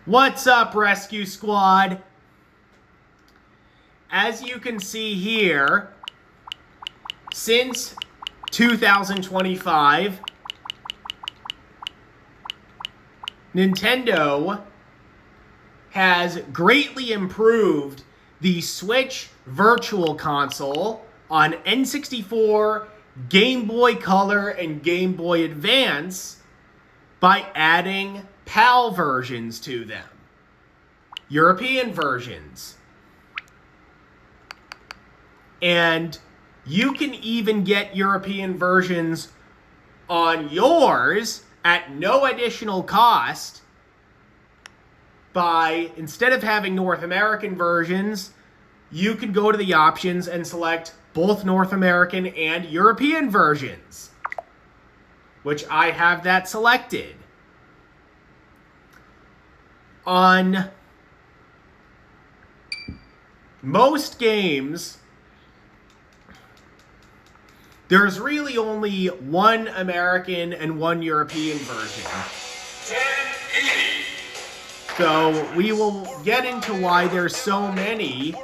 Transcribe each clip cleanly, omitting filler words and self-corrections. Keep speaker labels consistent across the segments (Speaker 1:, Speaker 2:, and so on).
Speaker 1: What's up, Rescue Squad? As you can see here, since 2025, Nintendo has greatly improved the Switch Virtual Console on N64, Game Boy Color, and Game Boy Advance by adding PAL versions to them. European versions. And you can even get European versions on yours at no additional cost by, instead of having North American versions, you can go to the options and select both North American and European versions, which I have that selected. On most games, there's really only one American and one European version.
Speaker 2: 1080.
Speaker 1: So we will get into why there's so many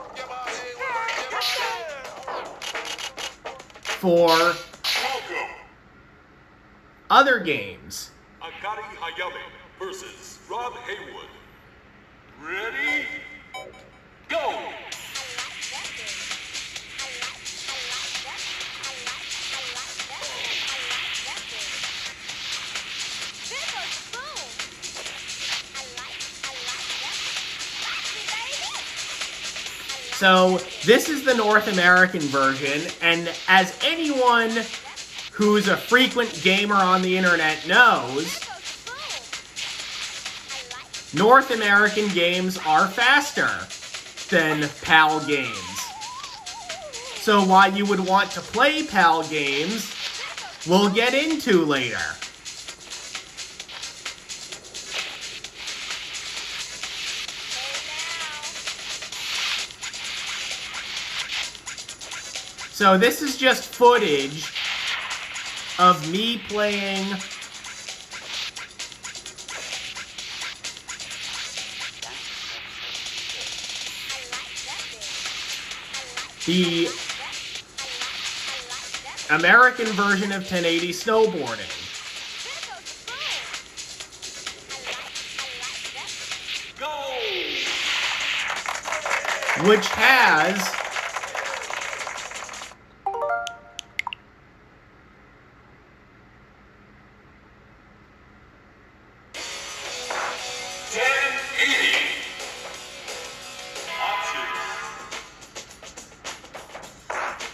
Speaker 1: for other games.
Speaker 2: Akari Hayame versus Rob Haywood. Ready? Go!
Speaker 1: So this is the North American version, and as anyone who's a frequent gamer on the internet knows, North American games are faster than PAL games. So why you would want to play PAL games, we'll get into later. So this is just footage of me playing the American version of 1080 snowboarding. Which has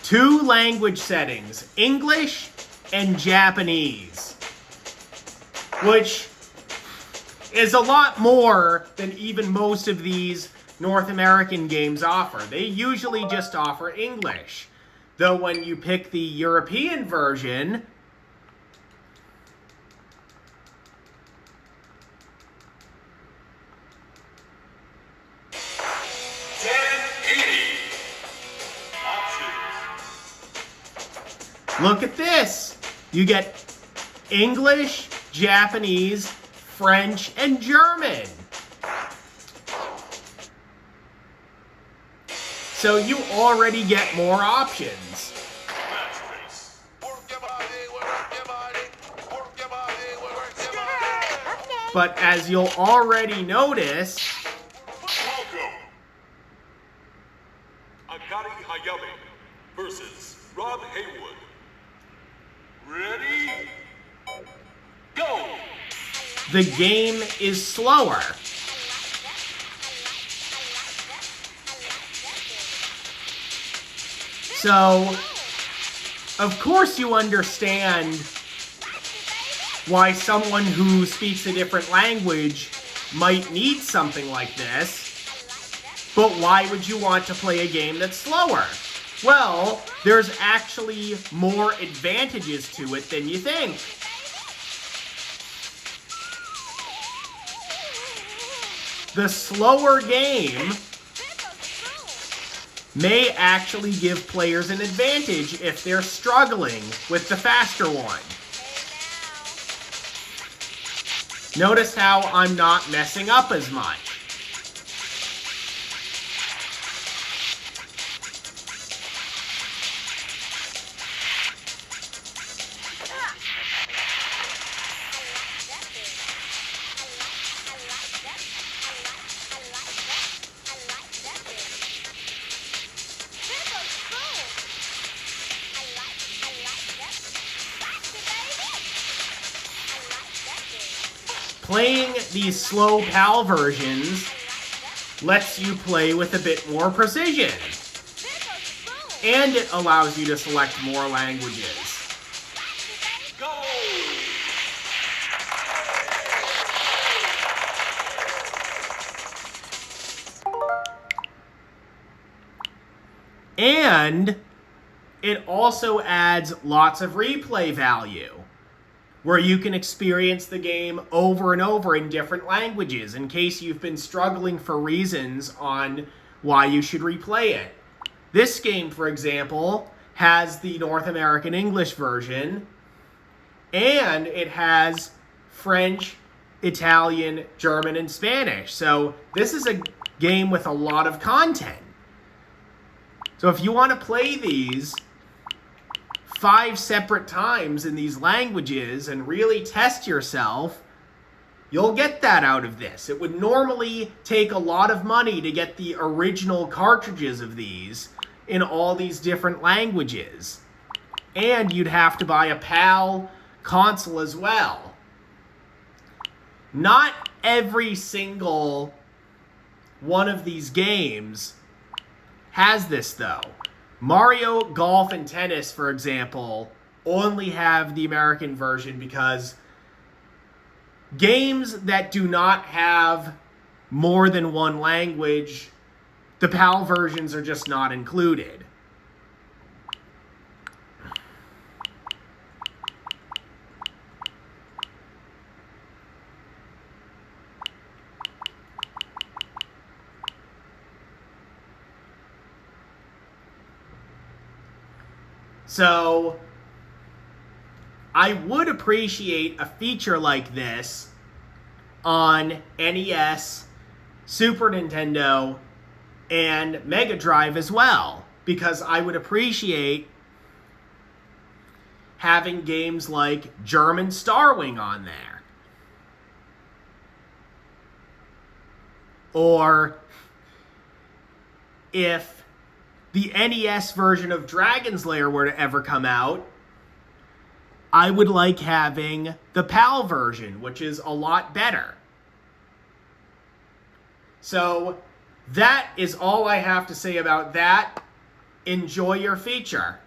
Speaker 1: two language settings, English and Japanese, which is a lot more than even most of these North American games offer. They usually just offer English, though when you pick the European version, look at this. You get English, Japanese, French, and German. So you already get more options. But as you'll already notice,
Speaker 2: Akari Hayame versus Rob Haywood. Ready? Go!
Speaker 1: the game is slower. So, of course you understand why someone who speaks a different language might need something like this, but why would you want to play a game that's slower? Well, there's actually more advantages to it than you think. The slower game may actually give players an advantage if they're struggling with the faster one. Notice how I'm not messing up as much. Playing these slow PAL versions lets you play with a bit more precision. And it allows you to select more languages.
Speaker 2: Go!
Speaker 1: And it also adds lots of replay value, where you can experience the game over and over in different languages in case you've been struggling for reasons on why you should replay it. This game, for example, has the North American English version, and it has French, Italian, German, and Spanish. So this is a game with a lot of content. So if you want to play these 5 separate times in these languages and really test yourself, you'll get that out of this. It would normally take a lot of money to get the original cartridges of these in all these different languages. And you'd have to buy a PAL console as well. Not every single one of these games has this, though. Mario, Golf, and Tennis, for example, only have the American version because games that do not have more than one language, the PAL versions are just not included. So, I would appreciate a feature like this on NES, Super Nintendo, and Mega Drive as well, because I would appreciate having games like German Starwing on there. Or if the NES version of Dragon's Lair were to ever come out, I would like having the PAL version, which is a lot better. So that is all I have to say about that. Enjoy your feature.